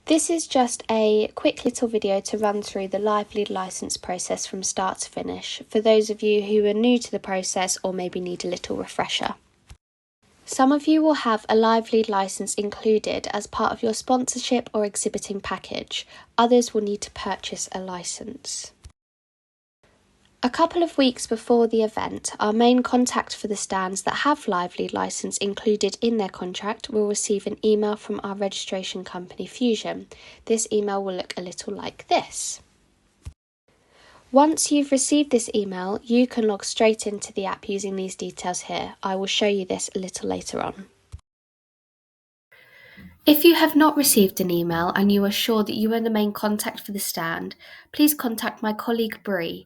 This is just a quick little video to run through the Live Lead licence process from start to finish for those of you who are new to the process or maybe need a little refresher. Some of you will have a Live Lead licence included as part of your sponsorship or exhibiting package. Others will need to purchase a licence. A couple of weeks before the event, our main contact for the stands that have Live Lead licence included in their contract will receive an email from our registration company Fusion. This email will look a little like this. Once you've received this email, you can log straight into the app using these details here. I will show you this a little later on. If you have not received an email and you are sure that you are the main contact for the stand, please contact my colleague Bree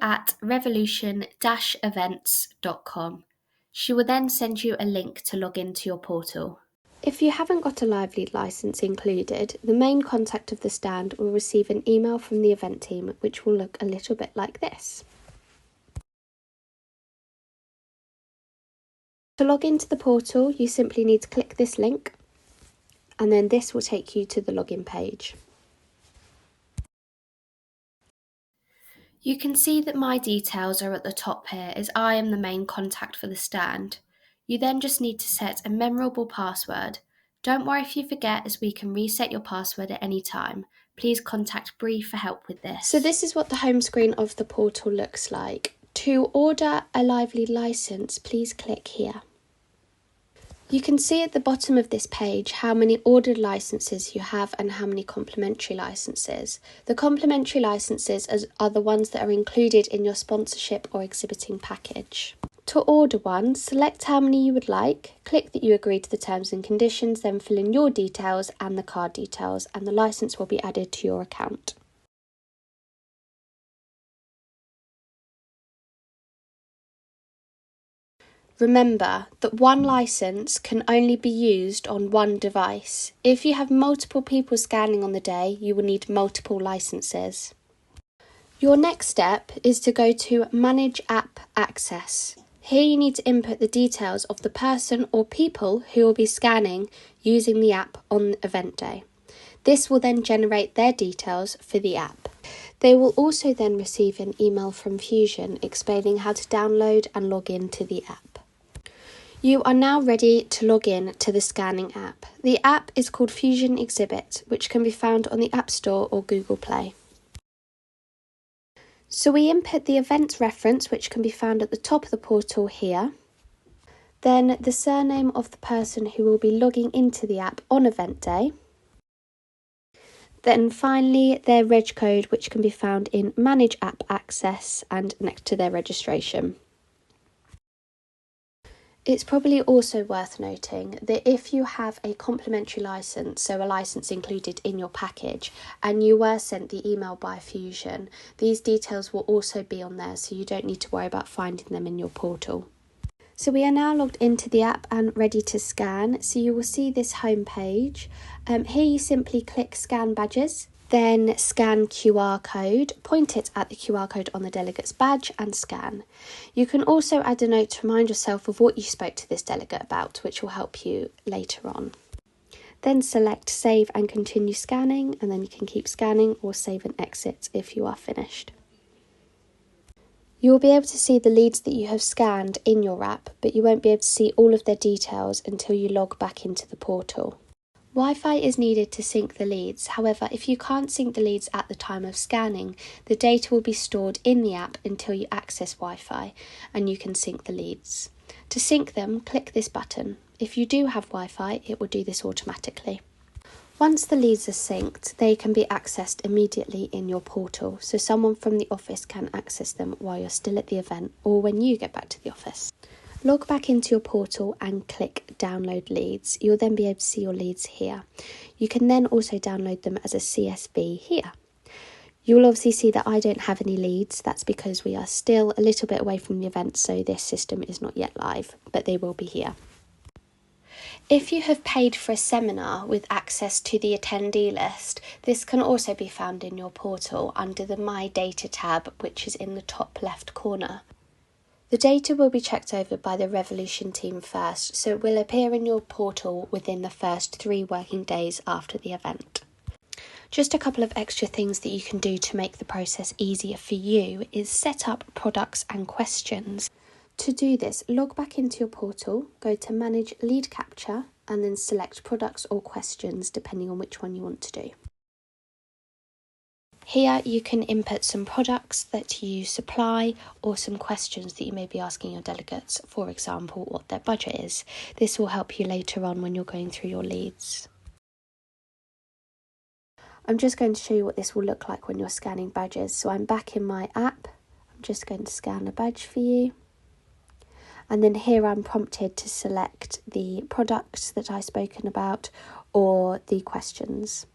at revolution-events.com. She will then send you a link to log into your portal. If you haven't got a Live Lead licence included, the main contact of the stand will receive an email from the event team which will look a little bit like this. To log into the portal, you simply need to click this link, and then this will take you to the login page. You can see that my details are at the top here as I am the main contact for the stand. You then just need to set a memorable password. Don't worry if you forget, as we can reset your password at any time. Please contact Bree for help with this. So this is what the home screen of the portal looks like. To order a Live Lead licence, please click here. You can see at the bottom of this page how many ordered licences you have and how many complimentary licences. The complimentary licences are the ones that are included in your sponsorship or exhibiting package. To order one, select how many you would like, click that you agree to the terms and conditions, then fill in your details and the card details, and the licence will be added to your account. Remember that one licence can only be used on one device. If you have multiple people scanning on the day, you will need multiple licences. Your next step is to go to Manage App Access. Here you need to input the details of the person or people who will be scanning using the app on event day. This will then generate their details for the app. They will also then receive an email from Fusion explaining how to download and log in to the app. You are now ready to log in to the scanning app. The app is called Fusion Exhibit, which can be found on the App Store or Google Play. So we input the event reference, which can be found at the top of the portal here. Then the surname of the person who will be logging into the app on event day. Then finally their reg code, which can be found in Manage App Access and next to their registration. It's probably also worth noting that if you have a complimentary licence, so a licence included in your package, and you were sent the email by Fusion, these details will also be on there, so you don't need to worry about finding them in your portal. So we are now logged into the app and ready to scan. So you will see this home page. Here you simply click Scan Badges, then scan QR code, point it at the QR code on the delegate's badge and scan. You can also add a note to remind yourself of what you spoke to this delegate about, which will help you later on. Then select Save and Continue Scanning, and then you can keep scanning or save and exit if you are finished. You will be able to see the leads that you have scanned in your app, but you won't be able to see all of their details until you log back into the portal. Wi-Fi is needed to sync the leads. However, if you can't sync the leads at the time of scanning, the data will be stored in the app until you access Wi-Fi and you can sync the leads. To sync them, click this button. If you do have Wi-Fi, it will do this automatically. Once the leads are synced, they can be accessed immediately in your portal, so someone from the office can access them while you're still at the event or when you get back to the office. Log back into your portal and click Download Leads. You'll then be able to see your leads here. You can then also download them as a CSV here. You will obviously see that I don't have any leads. That's because we are still a little bit away from the event, so this system is not yet live, but they will be here. If you have paid for a seminar with access to the attendee list, this can also be found in your portal under the My Data tab, which is in the top left corner. The data will be checked over by the Revolution team first, so it will appear in your portal within the first 3 working days after the event. Just a couple of extra things that you can do to make the process easier for you is set up products and questions. To do this, log back into your portal, go to Manage Lead Capture, and then select Products or Questions, depending on which one you want to do. Here you can input some products that you supply or some questions that you may be asking your delegates, for example, what their budget is. This will help you later on when you're going through your leads. I'm just going to show you what this will look like when you're scanning badges. So I'm back in my app. I'm just going to scan a badge for you. And then here I'm prompted to select the products that I've spoken about or the questions.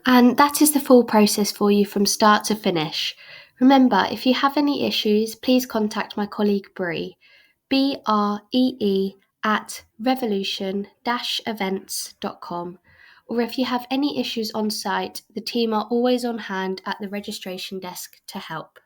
And that is the full process for you from start to finish. Remember, if you have any issues, please contact my colleague Bree, BREE at revolution-events.com. Or if you have any issues on site, the team are always on hand at the registration desk to help.